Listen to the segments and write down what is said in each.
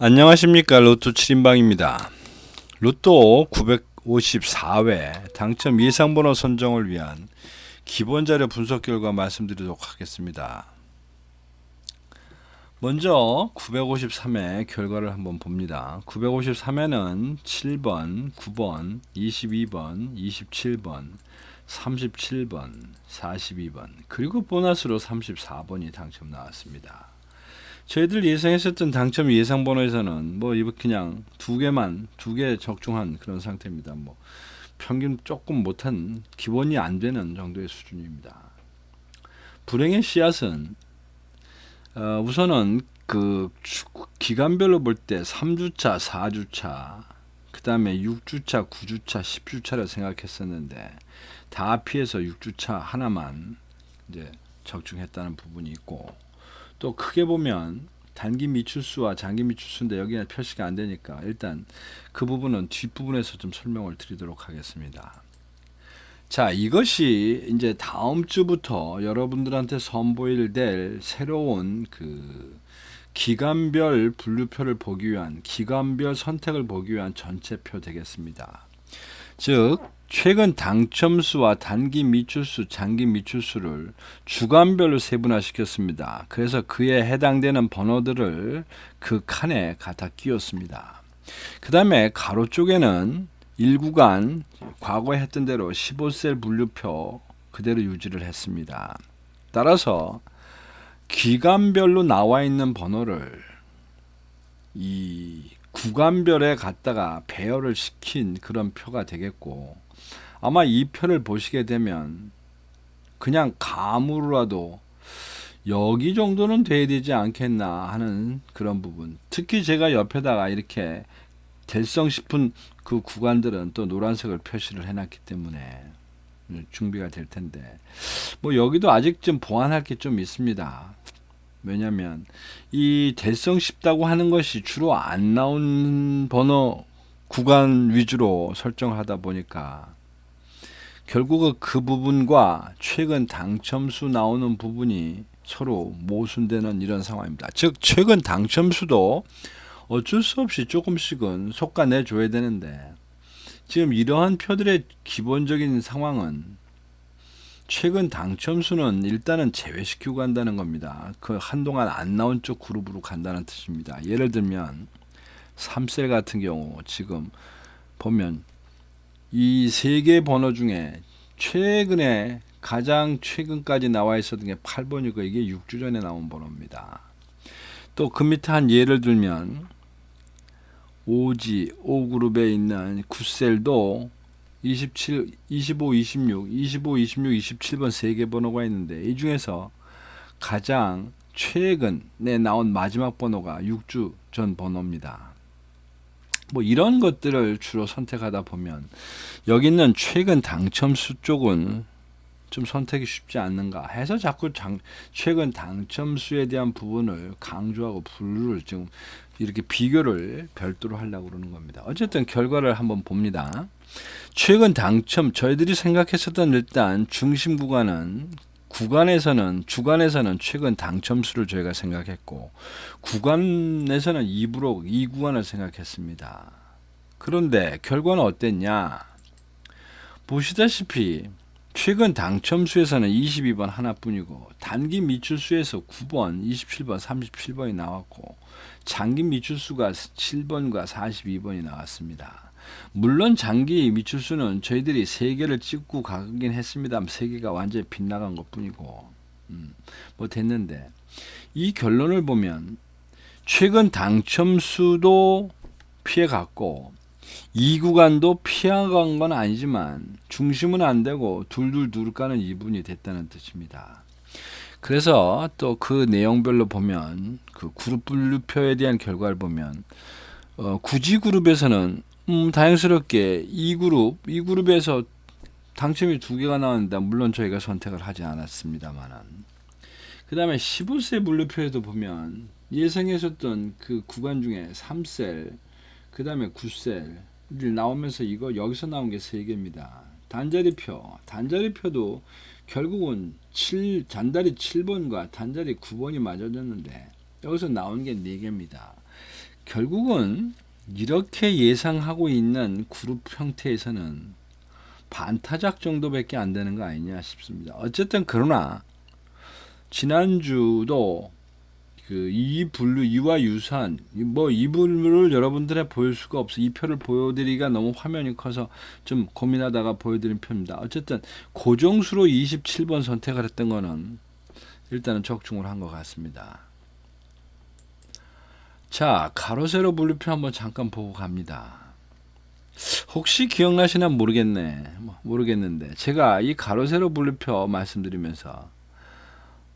안녕하십니까. 로또 7인방입니다. 로또 954회 당첨 예상번호 선정을 위한 기본자료 분석 결과 말씀드리도록 하겠습니다. 먼저 953회 결과를 한번 봅니다. 953회는 7번, 9번, 22번, 27번, 37번, 42번 그리고 보너스로 34번이 당첨 나왔습니다. 저희들 예상했었던 당첨 예상 번호에서는 뭐 이거 그냥 두 개 적중한 그런 상태입니다. 뭐 평균 조금 못한 기본이 안 되는 정도의 수준입니다. 불행의 씨앗은 우선은 그 기간별로 볼 때 3주차, 4주차, 그 다음에 6주차, 9주차, 10주차를 생각했었는데 다 피해서 6주차 하나만 이제 적중했다는 부분이 있고, 또 크게 보면 단기 미출수와 장기 미출수인데 여기는 표시가 안 되니까 일단 그 부분은 뒷부분에서 좀 설명을 드리도록 하겠습니다. 자, 이것이 이제 다음 주부터 여러분들한테 선보일 될 새로운 그 기간별 분류표를 보기 위한, 기간별 선택을 보기 위한 전체표 되겠습니다. 즉 최근 당첨수와 단기 미출수, 장기 미출수를 주간별로 세분화시켰습니다. 그래서 그에 해당되는 번호들을 그 칸에 갖다 끼웠습니다. 그 다음에 가로 쪽에는 1구간 과거에 했던 대로 15셀 분류표 그대로 유지를 했습니다. 따라서 기간별로 나와 있는 번호를 이 구간별에 갖다가 배열을 시킨 그런 표가 되겠고, 아마 이 표를 보시게 되면 그냥 감으로라도 여기 정도는 돼야 되지 않겠나 하는 그런 부분, 특히 제가 옆에다가 이렇게 될성 싶은 그 구간들은 또 노란색을 표시를 해놨기 때문에 준비가 될 텐데, 뭐 여기도 아직 좀 보완할 게 좀 있습니다. 왜냐하면 이 될성 쉽다고 하는 것이 주로 안 나온 번호 구간 위주로 설정하다 보니까 결국은 그 부분과 최근 당첨수 나오는 부분이 서로 모순되는 이런 상황입니다. 즉 최근 당첨수도 어쩔 수 없이 조금씩은 솎아내줘야 되는데, 지금 이러한 표들의 기본적인 상황은 최근 당첨수는 일단은 제외시키고 간다는 겁니다. 그 한동안 안 나온 쪽 그룹으로 간다는 뜻입니다. 예를 들면 3셀 같은 경우 지금 보면 이 세 개 번호 중에 최근에 가장 최근까지 나와 있었던 게 8번이고 이게 6주 전에 나온 번호입니다. 또 그 밑에 한 예를 들면 5그룹에 있는 9셀도 27, 25, 26, 25, 26, 27번 세 개 번호가 있는데 이 중에서 가장 최근에 나온 마지막 번호가 6주 전 번호입니다. 뭐 이런 것들을 주로 선택하다 보면 여기 있는 최근 당첨수 쪽은 좀 선택이 쉽지 않는가 해서 자꾸 최근 당첨수에 대한 부분을 강조하고 분류를 지금 이렇게 비교를 별도로 하려고 그러는 겁니다. 어쨌든 결과를 한번 봅니다. 최근 당첨, 저희들이 생각했었던 일단 중심 구간은 주간에서는 최근 당첨수를 저희가 생각했고, 구간에서는 2구간을 생각했습니다. 그런데 결과는 어땠냐? 보시다시피 최근 당첨수에서는 22번 하나뿐이고 단기 미출수에서 9번, 27번, 37번이 나왔고 장기 미출수가 7번과 42번이 나왔습니다. 물론 장기 미출수는 저희들이 3개를 찍고 가긴 했습니다. 3개가 완전히 빗나간 것뿐이고 뭐 됐는데, 이 결론을 보면 최근 당첨수도 피해갔고 이 구간도 피해간 건 아니지만 중심은 안 되고 둘둘 가는 이분이 됐다는 뜻입니다. 그래서 또 그 내용별로 보면 그 그룹 분류표에 대한 결과를 보면 구지 그룹에서는 다행스럽게 이 그룹에서 당첨이 2개가 나왔는데 물론 저희가 선택을 하지 않았습니다만은, 그 다음에 15세 분류표에도 보면 예상했었던 그 구간 중에 3셀, 그 다음에 9셀 나오면서 이거 여기서 나온 게 3개입니다. 단자리표도 결국은 단자리 7번과 단자리 9번이 맞아졌는데 여기서 나온 게 4개입니다. 결국은 이렇게 예상하고 있는 그룹 형태에서는 반타작 정도밖에 안 되는 거 아니냐 싶습니다. 어쨌든 그러나 지난주도 그 이 분류 이와 유사한 뭐 이 분류를 여러분들에 보일 수가 없어. 이 표를 보여드리기가 너무 화면이 커서 좀 고민하다가 보여드린 표입니다. 어쨌든 고정수로 27번 선택을 했던 거는 일단은 적중을 한 것 같습니다. 자, 가로 세로 분류표 한번 잠깐 보고 갑니다. 혹시 기억나시나 모르겠는데 제가 이 가로 세로 분류표 말씀드리면서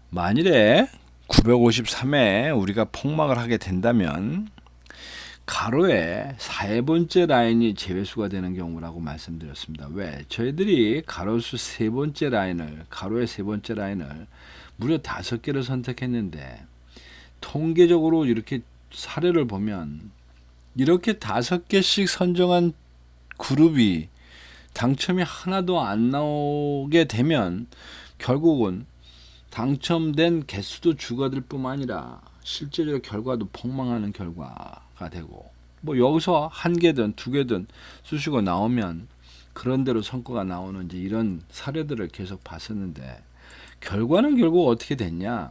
만일에 953에 우리가 폭락을 하게 된다면 가로의 4번째 라인이 제외수가 되는 경우라고 말씀드렸습니다. 왜? 저희들이 가로수 가로의 세 번째 라인을 무려 5개를 선택했는데 통계적으로 이렇게 사례를 보면 이렇게 5개씩 선정한 그룹이 당첨이 하나도 안 나오게 되면 결국은 당첨된 개수도 줄어들 뿐만 아니라 실제적으로 결과도 폭망하는 결과가 되고 뭐 여기서 한 개든 두 개든 수식어 나오면 그런대로 성과가 나오는 이제 이런 사례들을 계속 봤었는데 결과는 결국 어떻게 됐냐?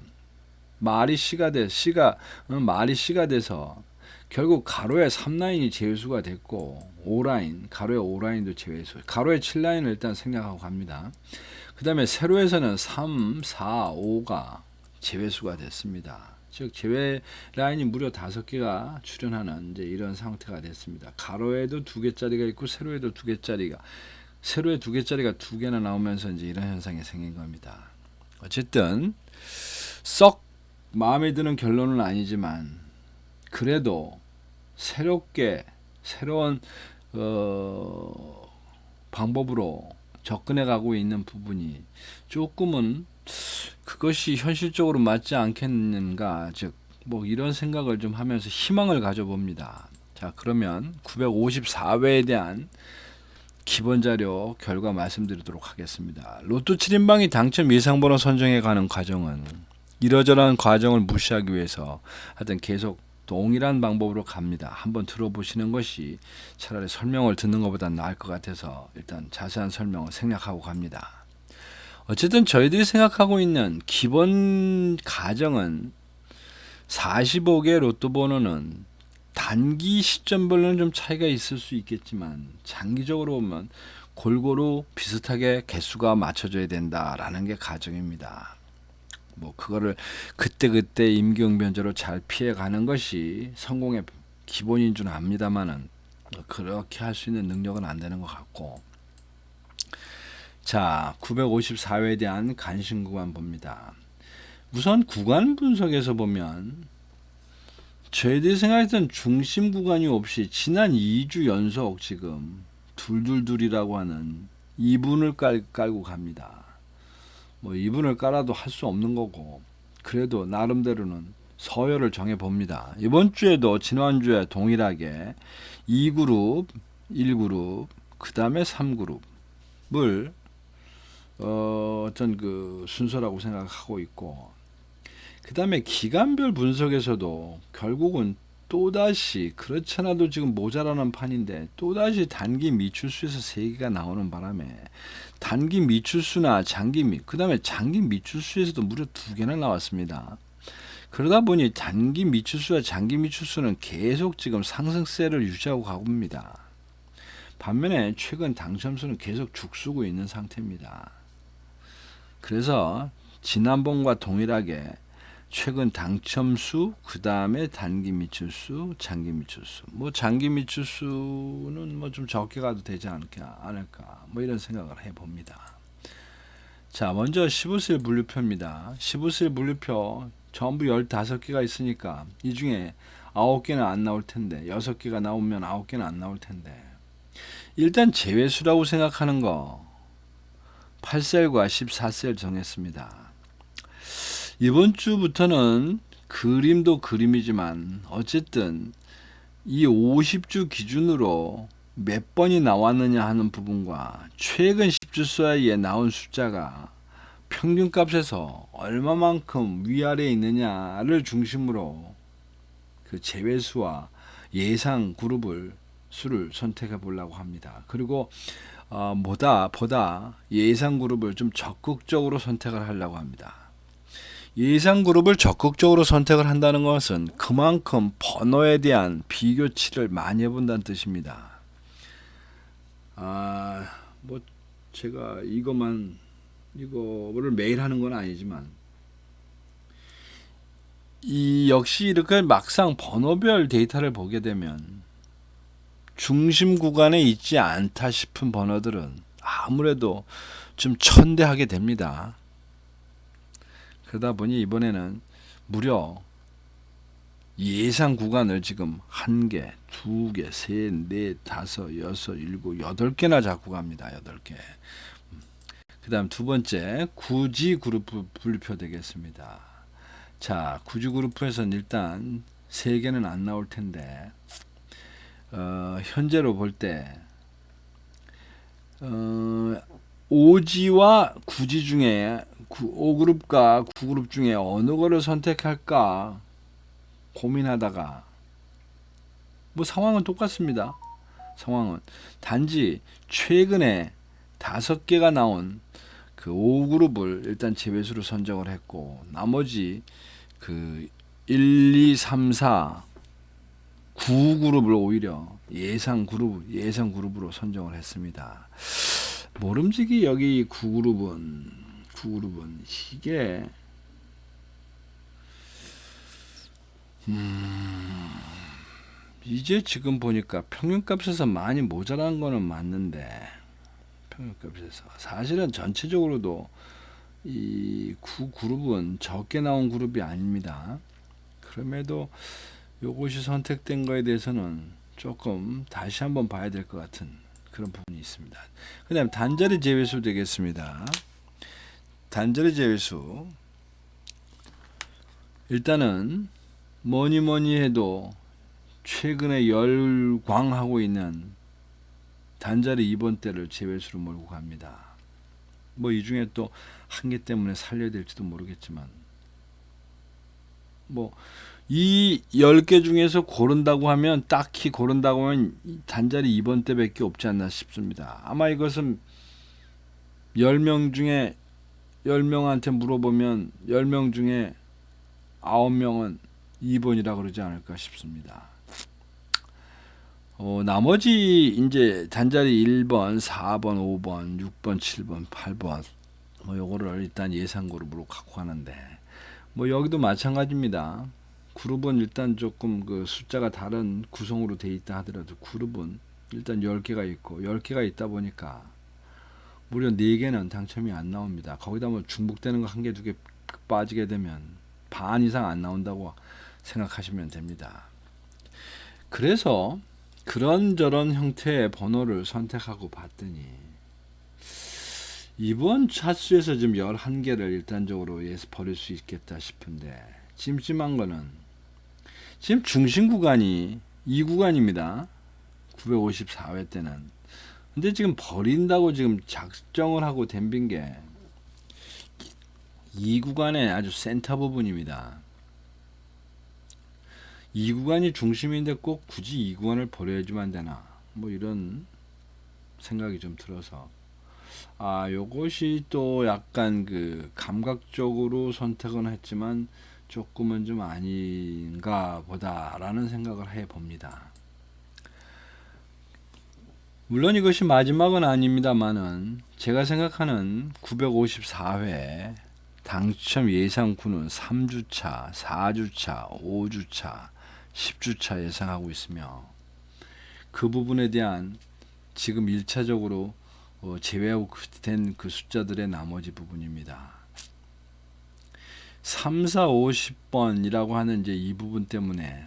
말이 C가 돼서 결국 가로의 3라인이 제외수가 됐고 가로의 5라인도 제외수, 가로의 7라인을 일단 생략하고 갑니다. 그 다음에 세로에서는 3, 4, 5가 제외수가 됐습니다. 즉 제외 라인이 무려 5개가 출현하는 이제 이런 상태가 됐습니다. 가로에도 2개짜리가 있고 세로에 2개짜리가 2개나 나오면서 이제 이런 현상이 생긴 겁니다. 어쨌든 썩 마음에 드는 결론은 아니지만 그래도 새로운 방법으로 접근해 가고 있는 부분이 조금은 그것이 현실적으로 맞지 않겠는가, 즉 뭐 이런 생각을 좀 하면서 희망을 가져봅니다. 자, 그러면 954회에 대한 기본 자료 결과 말씀드리도록 하겠습니다. 로또 7인방이 당첨 예상번호 선정해 가는 과정은 이러저러한 과정을 무시하기 위해서 하여튼 계속 동일한 방법으로 갑니다. 한번 들어보시는 것이 차라리 설명을 듣는 것보다 나을 것 같아서 일단 자세한 설명을 생략하고 갑니다. 어쨌든 저희들이 생각하고 있는 기본 가정은 45개 로또 번호는 단기 시점별로는 좀 차이가 있을 수 있겠지만 장기적으로 보면 골고루 비슷하게 개수가 맞춰져야 된다라는 게 가정입니다. 뭐 그거를 그때 임기응변제로 잘 피해가는 것이 성공의 기본인 줄 압니다만은 그렇게 할 수 있는 능력은 안 되는 것 같고. 자, 954회에 대한 간신 구간 봅니다. 우선 구간 분석에서 보면 저희들이 생각했던 중심 구간이 없이 지난 2주 연속 지금 둘둘둘이라고 하는 2분을 깔고 갑니다. 뭐 2분을 깔아도 할 수 없는 거고 그래도 나름대로는 서열을 정해 봅니다. 이번 주에도 지난주에 동일하게 2그룹, 1그룹, 그 다음에 3그룹을 어떤 그 순서라고 생각하고 있고, 그 다음에 기간별 분석에서도 결국은 또다시 그렇잖아도 지금 모자라는 판인데 또다시 단기 미출수에서 3개가 나오는 바람에 단기 미출수나 그 다음에 장기 미출수에서도 무려 2개나 나왔습니다. 그러다 보니 단기 미출수와 장기 미출수는 계속 지금 상승세를 유지하고 가봅니다. 반면에 최근 당첨수는 계속 죽쓰고 있는 상태입니다. 그래서 지난번과 동일하게 최근 당첨수, 그 다음에 단기 미출수, 장기 미출수. 뭐 장기 미출수는 뭐 좀 적게 가도 되지 않을까. 뭐 이런 생각을 해봅니다. 자, 먼저 15일 분류표입니다. 15일 분류표 전부 15개가 있으니까 이 중에 9개는 안 나올 텐데 6개가 나오면 9개는 안 나올 텐데 일단 제외수라고 생각하는 거 8셀과 14셀 정했습니다. 이번 주부터는 그림도 그림이지만 어쨌든 이 50주 기준으로 몇 번이 나왔느냐 하는 부분과 최근 10주 사이에 나온 숫자가 평균값에서 얼마만큼 위아래에 있느냐를 중심으로 그 제외수와 예상 그룹을 수를 선택해 보려고 합니다. 그리고 보다 예상 그룹을 좀 적극적으로 선택을 하려고 합니다. 예상 그룹을 적극적으로 선택을 한다는 것은 그만큼 번호에 대한 비교치를 많이 해본다는 뜻입니다. 뭐 제가 이거를 매일 하는 건 아니지만 역시 이렇게 막상 번호별 데이터를 보게 되면 중심 구간에 있지 않다 싶은 번호들은 아무래도 좀 천대하게 됩니다. 그러다 보니 이번에는 무려 예상 구간을 지금 1개, 2개, 3, 4, 5, 6, 7, 8개나 잡고 갑니다. 8개. 그 다음 두 번째, 구지 그룹 분류표 되겠습니다. 자, 구지 그룹에서는 일단 3개는 안 나올 텐데, 현재로 볼 때, 오지와 구지 중에 5그룹과 9그룹 중에 어느 거를 선택할까 고민하다가 뭐 상황은 똑같습니다. 상황은 단지 최근에 5개가 나온 그 5그룹을 일단 제외수로 선정을 했고 나머지 그 1, 2, 3, 4, 9그룹을 오히려 예상 그룹으로 선정을 했습니다. 모름지기 여기 9그룹은 이게 이제 지금 보니까 평균값에서 많이 모자란 거는 맞는데 평균값에서 사실은 전체적으로도 이 9그룹은 적게 나온 그룹이 아닙니다. 그럼에도 이것이 선택된 거에 대해서는 조금 다시 한번 봐야 될 것 같은 그런 부분이 있습니다. 그 다음 단자리 제외수 되겠습니다. 단자리 제외수 일단은 뭐니 해도 최근에 열광하고 있는 단자리 2번대를 제외수로 몰고 갑니다. 뭐 이 중에 또 한 개 때문에 살려야 될지도 모르겠지만 뭐 이 10개 중에서 고른다고 하면 딱히 고른다고 하면 단자리 2번대밖에 없지 않나 싶습니다. 아마 이것은 10명 중에 10명한테 물어보면 10명 중에 9명은 2번이라 그러지 않을까 싶습니다. 나머지 이제 단자리 1번, 4번, 5번, 6번, 7번, 8번 뭐 요거를 일단 예상 그룹으로 갖고 가는데 뭐 여기도 마찬가지입니다. 그룹은 일단 조금 그 숫자가 다른 구성으로 돼 있다 하더라도 그룹은 일단 10개가 있고 10개가 있다 보니까 무려 4개는 당첨이 안 나옵니다. 거기다 뭐 중복되는 거 1개, 2개 빠지게 되면 반 이상 안 나온다고 생각하시면 됩니다. 그래서 그런저런 형태의 번호를 선택하고 봤더니 이번 차수에서 지금 11개를 일단적으로 버릴 수 있겠다 싶은데 찜찜한 거는 지금 중심 구간이 이 구간입니다. 954회 때는. 근데 지금 버린다고 지금 작정을 하고 댐빈 게 이 구간의 아주 센터 부분입니다. 이 구간이 중심인데 꼭 굳이 이 구간을 버려야지만 되나 뭐 이런 생각이 좀 들어서 요것이 또 약간 그 감각적으로 선택은 했지만 조금은 좀 아닌가 보다라는 생각을 해 봅니다. 물론 이것이 마지막은 아닙니다만은 제가 생각하는 954회 당첨 예상군은 3주차, 4주차, 5주차, 10주차 예상하고 있으며 그 부분에 대한 지금 1차적으로 제외된 그 숫자들의 나머지 부분입니다. 3, 4, 50번이라고 하는 이제 이 부분 때문에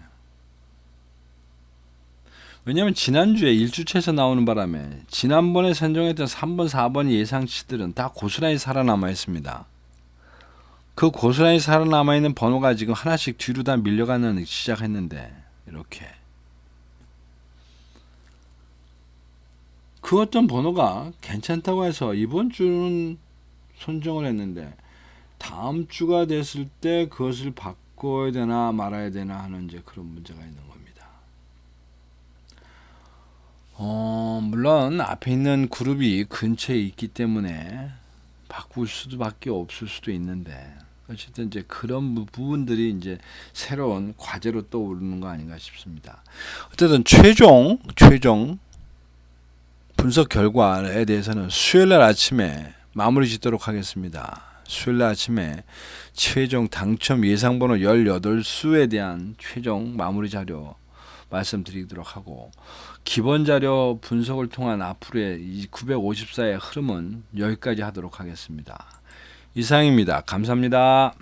왜냐하면 지난주에 1주차에서 나오는 바람에 지난번에 선정했던 3번, 4번 예상치들은 다 고스란히 살아남아 있습니다. 그 고스란히 살아남아 있는 번호가 지금 하나씩 뒤로 다 밀려가는 시작했는데 이렇게 그 어떤 번호가 괜찮다고 해서 이번 주는 선정을 했는데 다음 주가 됐을 때 그것을 바꿔야 되나 말아야 되나 하는 이제 그런 문제가 있는 겁니다. 물론 앞에 있는 그룹이 근처에 있기 때문에 바꿀 수밖에 없을 수도 있는데 어쨌든 이제 그런 부분들이 이제 새로운 과제로 떠오르는 거 아닌가 싶습니다. 어쨌든 최종 분석 결과에 대해서는 수요일 날 아침에 마무리 짓도록 하겠습니다. 수요일 날 아침에 최종 당첨 예상번호 18수에 대한 최종 마무리 자료 말씀드리도록 하고, 기본 자료 분석을 통한 앞으로의 이 954의 흐름은 여기까지 하도록 하겠습니다. 이상입니다. 감사합니다.